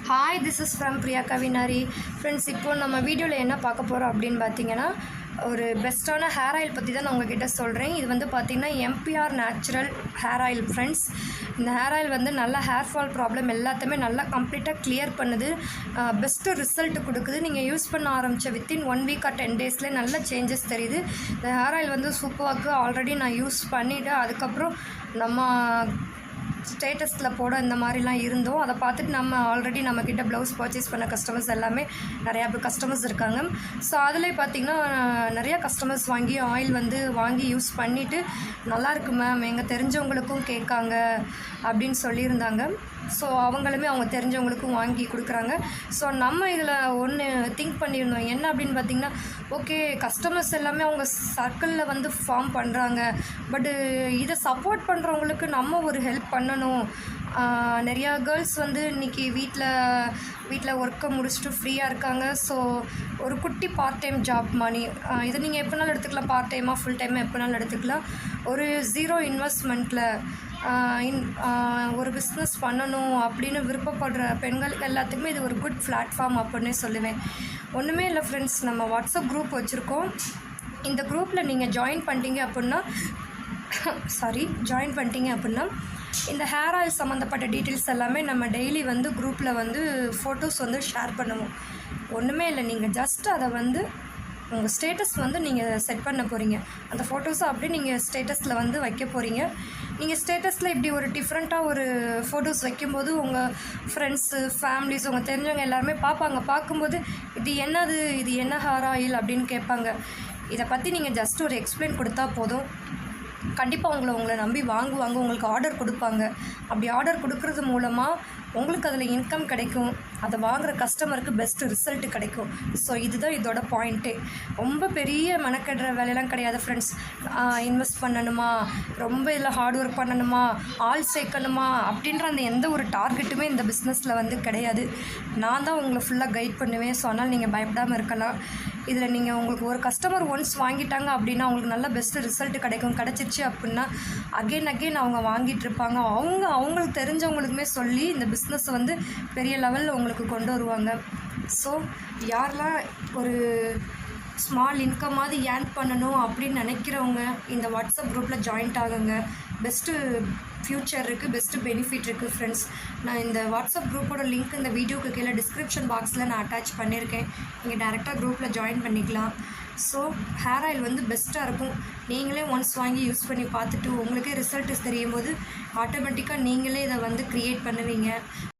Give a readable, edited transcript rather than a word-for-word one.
Hi, this is from Priya Kavinari. Friends, இப்போது நம்ம வீடியோவில் என்ன பார்க்க போகிறோம் அப்படின்னு பார்த்தீங்கன்னா, ஒரு பெஸ்ட்டான ஹேர் ஆயில் பற்றி தான் நான் உங்கள்கிட்ட சொல்கிறேன். இது வந்து பார்த்திங்கன்னா MBR natural hair oil friends. இந்த ஹேர் ஆயில் வந்து நல்ல ஹேர் ஃபால் ப்ராப்ளம் எல்லாத்தையுமே நல்லா கம்ப்ளீட்டாக கிளியர் பண்ணுது, பெஸ்ட்டு ரிசல்ட் கொடுக்குது. நீங்கள் யூஸ் பண்ண ஆரம்பித்த வித்தின் 1 வீக் ஆர் 10 டேஸ்லேயே நல்ல சேஞ்சஸ் தெரியுது. இந்த ஹேர் ஆயில் வந்து சூப்பராக ஆல்ரெடி நான் யூஸ் பண்ணிவிட்டு அதுக்கப்புறம் நம்ம ஸ்டேட்டஸில் போட இந்த மாதிரிலாம் இருந்தோம். அதை பார்த்துட்டு ஆல்ரெடி நம்மக்கிட்ட ப்ளவுஸ் பர்ச்சேஸ் பண்ண கஸ்டமர்ஸ் எல்லாமே நிறையா கஸ்டமர்ஸ் இருக்காங்க. ஸோ அதில் பார்த்திங்கன்னா நிறையா கஸ்டமர்ஸ் ஆயில் வந்து வாங்கி யூஸ் பண்ணிவிட்டு நல்லாயிருக்கு மேம், எங்கள் தெரிஞ்சவங்களுக்கும் கேட்காங்க அப்படின்னு சொல்லியிருந்தாங்க. ஸோ அவங்களுமே அவங்க தெரிஞ்சவங்களுக்கும் வாங்கி கொடுக்குறாங்க. ஸோ நம்ம இதில் ஒன்று திங்க் பண்ணியிருந்தோம், என்ன அப்படின்னு பார்த்திங்கன்னா, ஓகே கஸ்டமர்ஸ் எல்லாமே அவங்க சர்க்கிளில் வந்து ஃபார்ம் பண்ணுறாங்க, பட்டு இதை சப்போர்ட் பண்ணுறவங்களுக்கு நம்ம ஒரு ஹெல்ப் பண்ணணும். நிறையா கேர்ள்ஸ் வந்து இன்றைக்கி வீட்டில் ஒர்க்கை முடிச்சுட்டு ஃப்ரீயாக இருக்காங்க. ஸோ ஒரு குட்டி பார்ட் டைம் ஜாப் மணி, இதை நீங்கள் எப்போனாலும் எடுத்துக்கலாம், பார்ட் டைமாக ஃபுல் டைமாக எப்போனாலும் எடுத்துக்கலாம். ஒரு 0 இன்வெஸ்ட்மெண்ட்டில் ஒரு பிஸ்னஸ் பண்ணணும் அப்படின்னு விருப்பப்படுற பெண்களுக்கு எல்லாத்துக்குமே இது ஒரு குட் பிளாட்ஃபார்ம் அப்படின்னே சொல்லுவேன். ஒன்றுமே இல்லை ஃப்ரெண்ட்ஸ், நம்ம வாட்ஸ்அப் குரூப் வச்சுருக்கோம். இந்த குரூப்பில் நீங்கள் ஜாயின் பண்ணிட்டீங்க அப்படின்னா இந்த ஹேர் ஆயில் சம்மந்தப்பட்ட டீட்டெயில்ஸ் எல்லாமே நம்ம டெய்லி வந்து குரூப்பில் வந்து ஃபோட்டோஸ் வந்து ஷேர் பண்ணுவோம். ஒன்றுமே இல்லை, நீங்கள் ஜஸ்ட் அதை வந்து உங்கள் ஸ்டேட்டஸ் வந்து நீங்கள் செட் பண்ண போகிறீங்க. அந்த ஃபோட்டோஸை அப்படியே நீங்கள் ஸ்டேட்டஸில் வந்து வைக்க போகிறீங்க. நீங்கள் ஸ்டேட்டஸில் இப்படி ஒரு டிஃப்ரெண்ட்டாக ஒரு ஃபோட்டோஸ் வைக்கும்போது உங்கள் ஃப்ரெண்ட்ஸு, ஃபேமிலிஸ், உங்கள் தெரிஞ்சவங்க எல்லாருமே பார்ப்பாங்க. பார்க்கும்போது இது என்ன ஹேர் ஆயில் அப்படின்னு கேட்பாங்க. இதை பற்றி நீங்கள் ஜஸ்ட் ஒரு எக்ஸ்பிளைன் கொடுத்தா போதும், கண்டிப்பாக உங்களை நம்பி வாங்குவாங்க, உங்களுக்கு ஆர்டர் கொடுப்பாங்க. அப்படி ஆர்டர் கொடுக்கறது மூலமாக உங்களுக்கு அதில் இன்கம் கிடைக்கும், அதை வாங்குகிற கஸ்டமருக்கு பெஸ்ட்டு ரிசல்ட்டு கிடைக்கும். ஸோ இதுதான் இதோட பாயிண்ட்டே. ரொம்ப பெரிய மெனக்கெடுற வேலையெல்லாம் கிடையாது ஃப்ரெண்ட்ஸ். இன்வெஸ்ட் பண்ணணுமா, ரொம்ப இதில் ஹார்ட் ஒர்க் பண்ணணுமா, ஆள் சேர்க்கணுமா அப்படின்ற அந்த எந்த ஒரு டார்கெட்டுமே இந்த பிஸ்னஸில் வந்து கிடையாது. நான் தான் உங்களை ஃபுல்லாக கைட் பண்ணுவேன். ஸோ அதனால் நீங்கள் பயப்படாமல் இருக்கலாம். இதில் நீங்கள் உங்களுக்கு ஒரு கஸ்டமர் ஒன்ஸ் வாங்கிட்டாங்க அப்படின்னா அவங்களுக்கு நல்ல பெஸ்ட்டு ரிசல்ட் கிடச்சிருச்சு அப்படின்னா அகெயின் அவங்க வாங்கிட்டு இருப்பாங்க. அவங்களுக்கு தெரிஞ்சவங்களுக்குமே சொல்லி இந்த பிஸ்னஸை வந்து பெரிய லெவலில் உங்களுக்கு கொண்டு வருவாங்க. ஸோ யாரெல்லாம் ஒரு ஸ்மால் இன்கமாவது ஏர்ன் பண்ணணும் அப்படின்னு நினைக்கிறவங்க இந்த வாட்ஸ்அப் குரூப்பில் ஜாயின்ட் ஆகுங்க. பெஸ்ட்டு ஃப்யூச்சர் இருக்குது, பெஸ்ட்டு பெனிஃபிட் இருக்குது ஃப்ரெண்ட்ஸ். நான் இந்த வாட்ஸ்அப் குரூப்போட லிங்க் இந்த வீடியோக்கு கீழே டிஸ்கிரிப்ஷன் பாக்ஸில் நான் அட்டாச் பண்ணியிருக்கேன். நீங்கள் டேரெக்டாக குரூப்பில் ஜாயின் பண்ணிக்கலாம். ஸோ ஹேர் ஆயில் வந்து பெஸ்ட்டாக இருக்கும். நீங்களே ஒன்ஸ் வாங்கி யூஸ் பண்ணி பார்த்துட்டு உங்களுக்கே ரிசல்ட் தெரியும் போது ஆட்டோமேட்டிக்காக நீங்களே இதை வந்து க்ரியேட் பண்ணுவீங்க.